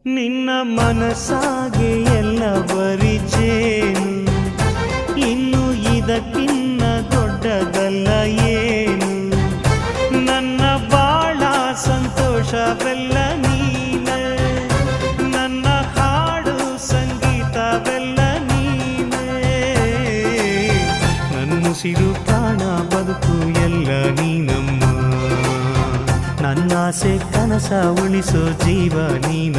ನಿನ್ನ ಮನಸ್ಸಾಗೆ ಎಲ್ಲ ಬರಿಚೇನು, ಇನ್ನು ಇದಕ್ಕಿನ್ನ ದೊಡ್ಡದಲ್ಲ ಏನು. ನನ್ನ ಬಾಳ ಸಂತೋಷವೆಲ್ಲ ನೀನೆ, ನನ್ನ ಹಾಡು ಸಂಗೀತವೆಲ್ಲ ನೀನೆ. ನನ್ನುಸಿರು ಪ್ರಾಣ ಬದುಕು ಎಲ್ಲ ನೀನಮ್ಮ, ನನ್ನಾಸೆ ಕನಸ ಉಳಿಸೋ ಜೀವ ನೀನ.